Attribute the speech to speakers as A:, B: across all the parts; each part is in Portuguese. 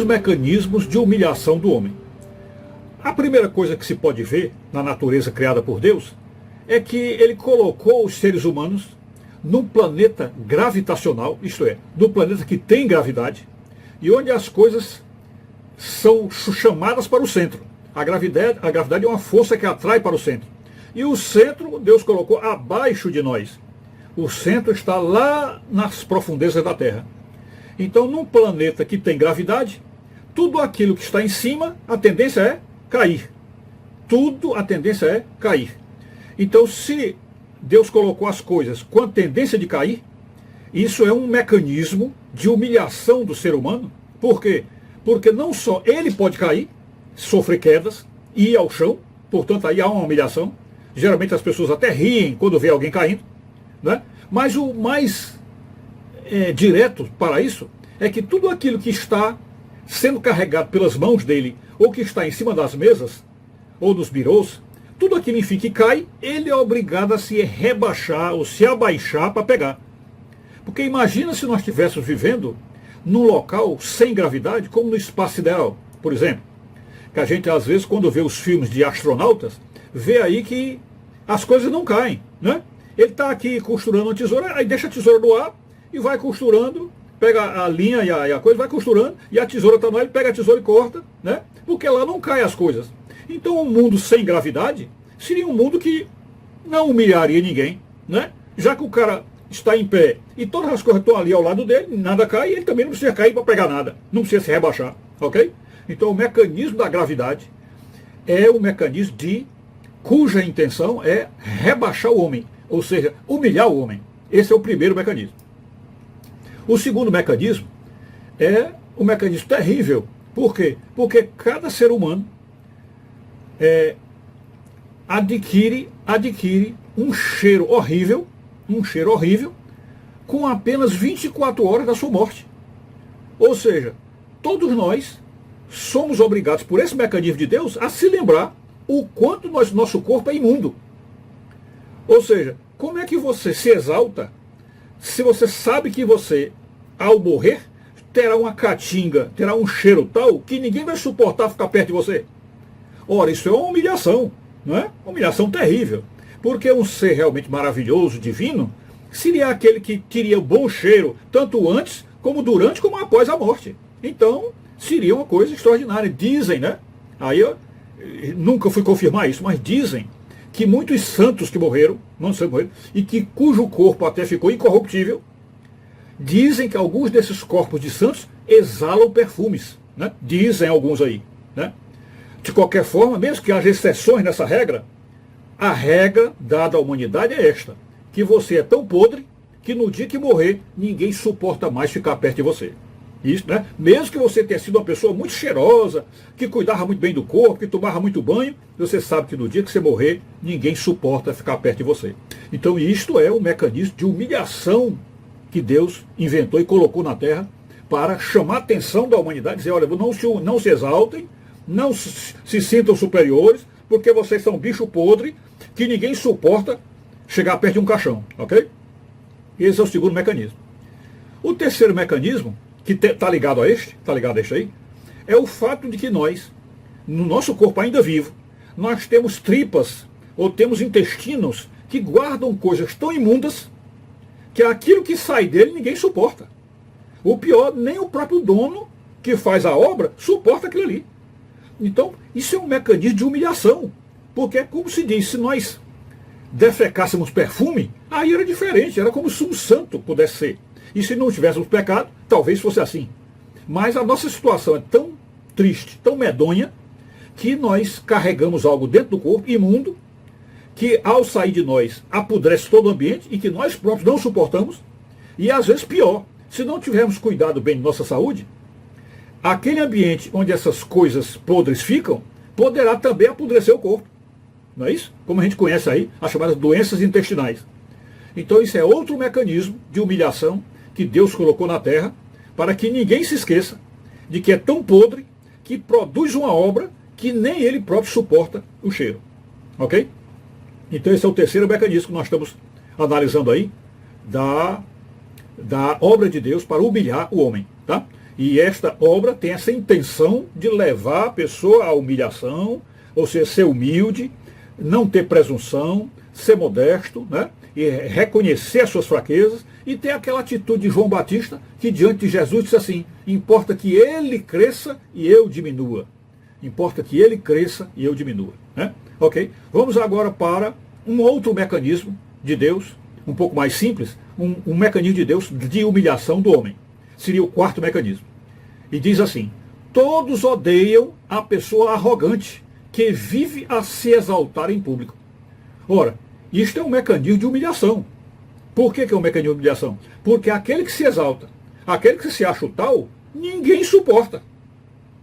A: os mecanismos de humilhação do homem. A primeira coisa que se pode ver na natureza criada por Deus é que ele colocou os seres humanos num planeta gravitacional, isto é, num planeta que tem gravidade, e onde as coisas são chamadas para o centro. A gravidade é uma força que atrai para o centro. E o centro Deus colocou abaixo de nós. O centro está lá nas profundezas da Terra. Então, num planeta que tem gravidade, tudo aquilo que está em cima, a tendência é cair. Tudo, a tendência é cair. Então, se Deus colocou as coisas com a tendência de cair, isso é um mecanismo de humilhação do ser humano. Por quê? Porque não só ele pode cair, sofrer quedas, e ir ao chão, portanto, aí há uma humilhação. Geralmente as pessoas até riem quando vê alguém caindo, né? Mas o mais direto para isso é que tudo aquilo que está sendo carregado pelas mãos dele, ou que está em cima das mesas, ou dos birôs, tudo aquilo, enfim, que cai, ele é obrigado a se rebaixar ou se abaixar para pegar. Porque imagina se nós estivéssemos vivendo num local sem gravidade, como no espaço sideral, por exemplo. Que a gente, às vezes, quando vê os filmes de astronautas, vê aí que as coisas não caem, né? Ele está aqui costurando uma tesoura, aí deixa a tesoura no ar e vai costurando, pega a linha e a coisa, vai costurando, e a tesoura está no ar, ele pega a tesoura e corta, né? Porque lá não caem as coisas. Então, um mundo sem gravidade seria um mundo que não humilharia ninguém, né? Já que o cara está em pé e todas as coisas estão ali ao lado dele, nada cai, ele também não precisa cair para pegar nada, não precisa se rebaixar, ok? Então, o mecanismo da gravidade é um mecanismo cuja intenção é rebaixar o homem, ou seja, humilhar o homem. Esse é o primeiro mecanismo. O segundo mecanismo é um mecanismo terrível. Por quê? Porque cada ser humano adquire um cheiro horrível, com apenas 24 horas da sua morte. Ou seja, todos nós somos obrigados, por esse mecanismo de Deus, a se lembrar o quanto nosso corpo é imundo. Ou seja, como é que você se exalta se você sabe que você, ao morrer, terá uma caatinga, terá um cheiro tal que ninguém vai suportar ficar perto de você? Ora, isso é uma humilhação, não é? Uma humilhação terrível. Porque um ser realmente maravilhoso, divino, seria aquele que teria bom cheiro, tanto antes, como durante, como após a morte. Então, seria uma coisa extraordinária. Dizem, né? Aí eu nunca fui confirmar isso, mas dizem que muitos santos que morreram, e cujo corpo até ficou incorruptível, dizem que alguns desses corpos de santos exalam perfumes, né? Dizem alguns aí, né? De qualquer forma, mesmo que haja exceções nessa regra, a regra dada à humanidade é esta, que você é tão podre que no dia que morrer, ninguém suporta mais ficar perto de você. Isso, né? Mesmo que você tenha sido uma pessoa muito cheirosa, que cuidava muito bem do corpo, que tomava muito banho, você sabe que no dia que você morrer, ninguém suporta ficar perto de você. Então isto é um mecanismo de humilhação que Deus inventou e colocou na Terra para chamar a atenção da humanidade, dizer, olha, não se exaltem, não se sintam superiores, porque vocês são bicho podre, que ninguém suporta chegar perto de um caixão, ok? Esse é o segundo mecanismo. O terceiro mecanismo, que está ligado a este aí, é o fato de que nós, no nosso corpo ainda vivo, nós temos tripas, ou temos intestinos, que guardam coisas tão imundas, que aquilo que sai dele ninguém suporta. O pior, nem o próprio dono que faz a obra suporta aquilo ali. Então, isso é um mecanismo de humilhação, porque é como se diz, se nós defecássemos perfume, aí era diferente, era como se um santo pudesse ser. E se não tivéssemos pecado, talvez fosse assim. Mas a nossa situação é tão triste, tão medonha, que nós carregamos algo dentro do corpo, imundo, que ao sair de nós apodrece todo o ambiente e que nós próprios não suportamos. E às vezes pior, se não tivermos cuidado bem de nossa saúde, aquele ambiente onde essas coisas podres ficam, poderá também apodrecer o corpo. Não é isso? Como a gente conhece aí, as chamadas doenças intestinais. Então isso é outro mecanismo de humilhação que Deus colocou na Terra, para que ninguém se esqueça de que é tão podre que produz uma obra que nem ele próprio suporta o cheiro. Ok? Então esse é o terceiro mecanismo que nós estamos analisando aí, da obra de Deus para humilhar o homem. Tá? E esta obra tem essa intenção de levar a pessoa à humilhação, ou seja, ser humilde, não ter presunção, ser modesto, né? E reconhecer as suas fraquezas e ter aquela atitude de João Batista que diante de Jesus disse assim: importa que ele cresça e eu diminua. Importa que ele cresça e eu diminua. Né? Ok? Vamos agora para um outro mecanismo de Deus, um pouco mais simples, um mecanismo de Deus de humilhação do homem. Seria o quarto mecanismo. E diz assim: todos odeiam a pessoa arrogante que vive a se exaltar em público. Ora, isto é um mecanismo de humilhação. Por que é um mecanismo de humilhação? Porque aquele que se exalta, aquele que se acha o tal, ninguém suporta.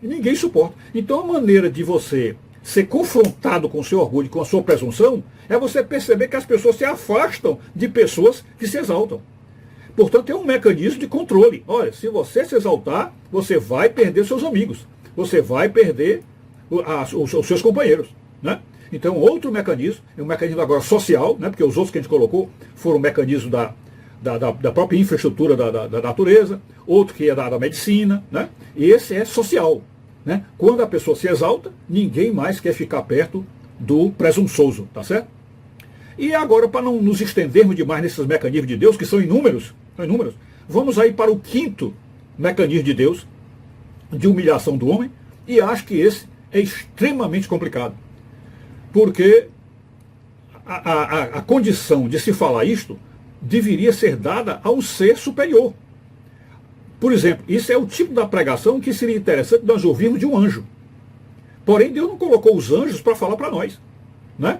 A: Ninguém suporta. Então a maneira de você ser confrontado com o seu orgulho, com a sua presunção, é você perceber que as pessoas se afastam de pessoas que se exaltam. Portanto, é um mecanismo de controle. Olha, se você se exaltar, você vai perder seus amigos. Você vai perder os seus companheiros. Né? Então, outro mecanismo, é um mecanismo agora social, né? Porque os outros que a gente colocou foram mecanismos da própria infraestrutura da natureza, outro que é da medicina, né? E esse é social. Né? Quando a pessoa se exalta, ninguém mais quer ficar perto do presunçoso, tá certo? E agora, para não nos estendermos demais nesses mecanismos de Deus, que são inúmeros, vamos aí para o quinto mecanismo de Deus, de humilhação do homem, e acho que esse é extremamente complicado. Porque a condição de se falar isto deveria ser dada a um ser superior. Por exemplo, isso é o tipo da pregação que seria interessante nós ouvirmos de um anjo. Porém, Deus não colocou os anjos para falar para nós. Né?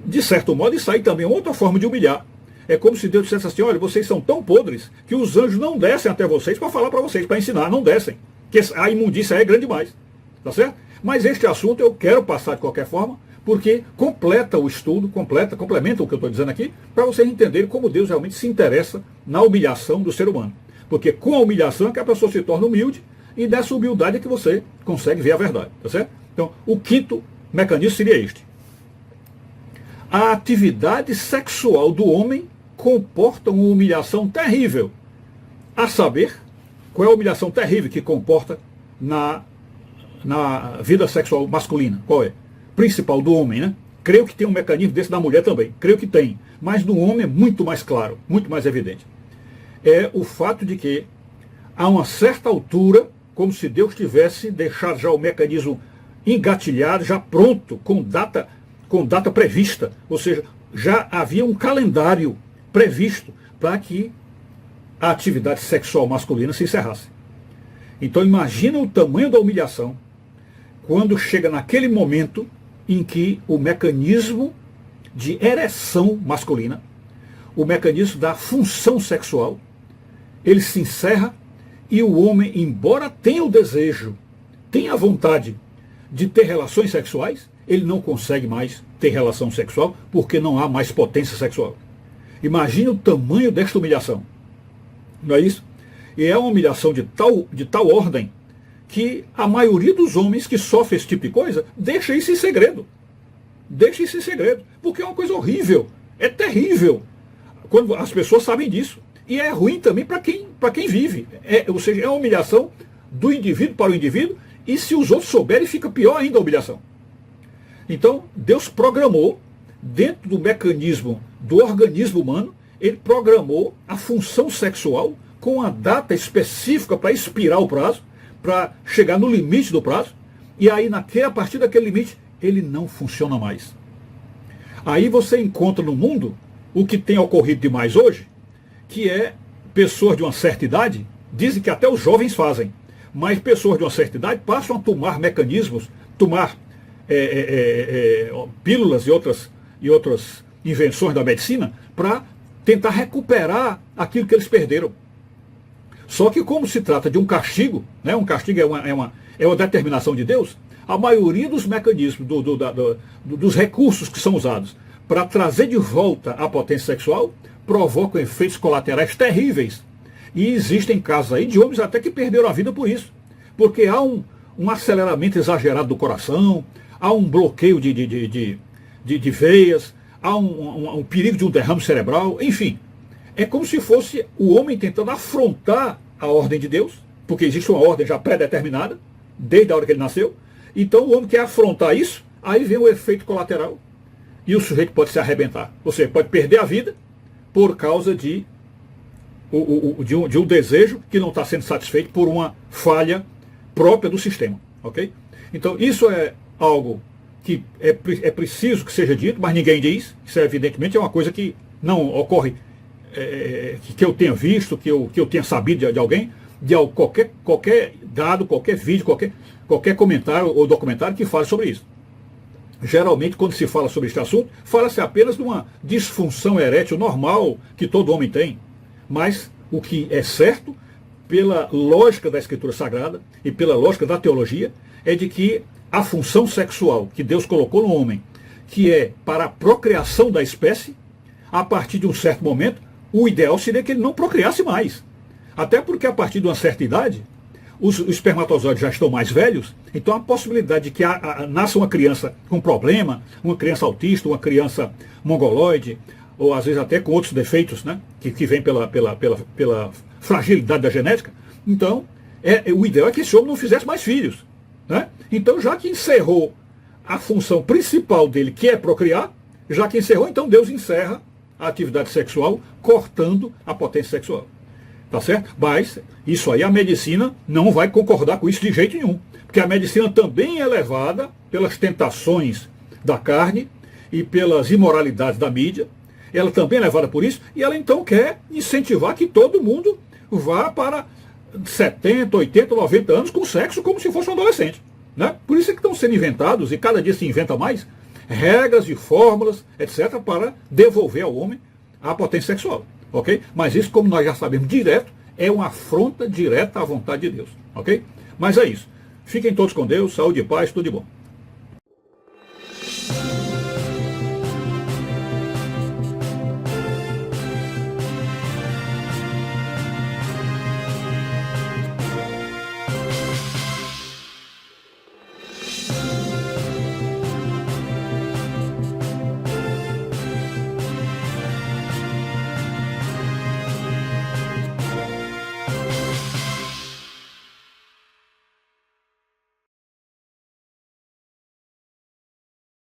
A: De certo modo, isso aí também é outra forma de humilhar. É como se Deus dissesse assim: olha, vocês são tão podres que os anjos não descem até vocês para falar para vocês, para ensinar, não descem. Porque a imundícia é grande demais. Tá certo? Mas este assunto eu quero passar de qualquer forma, porque completa o estudo, complementa o que eu estou dizendo aqui, para vocês entenderem como Deus realmente se interessa na humilhação do ser humano. Porque com a humilhação é que a pessoa se torna humilde, e dessa humildade é que você consegue ver a verdade. Tá certo? Então, o quinto mecanismo seria este. A atividade sexual do homem comporta uma humilhação terrível. A saber, qual é a humilhação terrível que comporta na vida sexual masculina? Qual é? Principal do homem, né? Creio que tem um mecanismo desse da mulher também. Creio que tem. Mas no homem é muito mais claro, muito mais evidente. É o fato de que, a uma certa altura, como se Deus tivesse deixado já o mecanismo engatilhado, já pronto, com data prevista. Ou seja, já havia um calendário previsto para que a atividade sexual masculina se encerrasse. Então imagina o tamanho da humilhação quando chega naquele momento em que o mecanismo de ereção masculina, o mecanismo da função sexual, ele se encerra e o homem, embora tenha o desejo, tenha a vontade de ter relações sexuais, ele não consegue mais ter relação sexual porque não há mais potência sexual. Imagine o tamanho desta humilhação. Não é isso? E é uma humilhação de tal ordem que a maioria dos homens que sofrem esse tipo de coisa deixa isso em segredo. Deixa isso em segredo. Porque é uma coisa horrível. É terrível. Quando as pessoas sabem disso. E é ruim também para quem vive. Ou seja, é uma humilhação do indivíduo para o indivíduo. E se os outros souberem, fica pior ainda a humilhação. Então, Deus programou, dentro do mecanismo do organismo humano, ele programou a função sexual com uma data específica para expirar o prazo, para chegar no limite do prazo, e aí a partir daquele limite, ele não funciona mais. Aí você encontra no mundo o que tem ocorrido demais hoje, que é pessoas de uma certa idade, dizem que até os jovens fazem, mas pessoas de uma certa idade passam a tomar mecanismos, pílulas e outras invenções da medicina para tentar recuperar aquilo que eles perderam. Só que como se trata de um castigo, né, um castigo é uma determinação de Deus, a maioria dos mecanismos, dos recursos que são usados para trazer de volta a potência sexual, provocam efeitos colaterais terríveis. E existem casos aí de homens até que perderam a vida por isso. Porque há um aceleramento exagerado do coração, há um bloqueio de veias, há um perigo de um derrame cerebral, enfim. É como se fosse o homem tentando afrontar a ordem de Deus, porque existe uma ordem já pré-determinada, desde a hora que ele nasceu. Então o homem quer afrontar isso, aí vem o efeito colateral, e o sujeito pode se arrebentar. Ou seja, pode perder a vida por causa de um desejo que não está sendo satisfeito por uma falha própria do sistema. Ok? Então isso é algo que é preciso que seja dito, mas ninguém diz. Isso evidentemente é uma coisa que não ocorre, que eu tenha visto, que eu tenha sabido de alguém, de qualquer dado, qualquer vídeo, qualquer comentário ou documentário que fale sobre isso. Geralmente, quando se fala sobre este assunto, fala-se apenas de uma disfunção erétil normal que todo homem tem. Mas o que é certo, pela lógica da Escritura Sagrada e pela lógica da teologia, é de que a função sexual que Deus colocou no homem, que é para a procriação da espécie, a partir de um certo momento, o ideal seria que ele não procriasse mais. Até porque a partir de uma certa idade, os espermatozoides já estão mais velhos, então a possibilidade de que nasça uma criança com problema, uma criança autista, uma criança mongoloide, ou às vezes até com outros defeitos, né, que vem pela fragilidade da genética. Então, o ideal é que esse homem não fizesse mais filhos. Né? Então, já que encerrou a função principal dele, que é procriar, já que encerrou, então Deus encerra a atividade sexual, cortando a potência sexual. Tá certo? Mas isso aí a medicina não vai concordar com isso de jeito nenhum. Porque a medicina também é levada pelas tentações da carne e pelas imoralidades da mídia. Ela também é levada por isso, e ela então quer incentivar que todo mundo vá para 70, 80, 90 anos com sexo como se fosse um adolescente. Né? Por isso é que estão sendo inventados, e cada dia se inventa mais, regras e fórmulas, etc., para devolver ao homem a potência sexual. Ok? Mas isso, como nós já sabemos direto, é uma afronta direta à vontade de Deus. Ok? Mas é isso. Fiquem todos com Deus, saúde e paz, tudo de bom.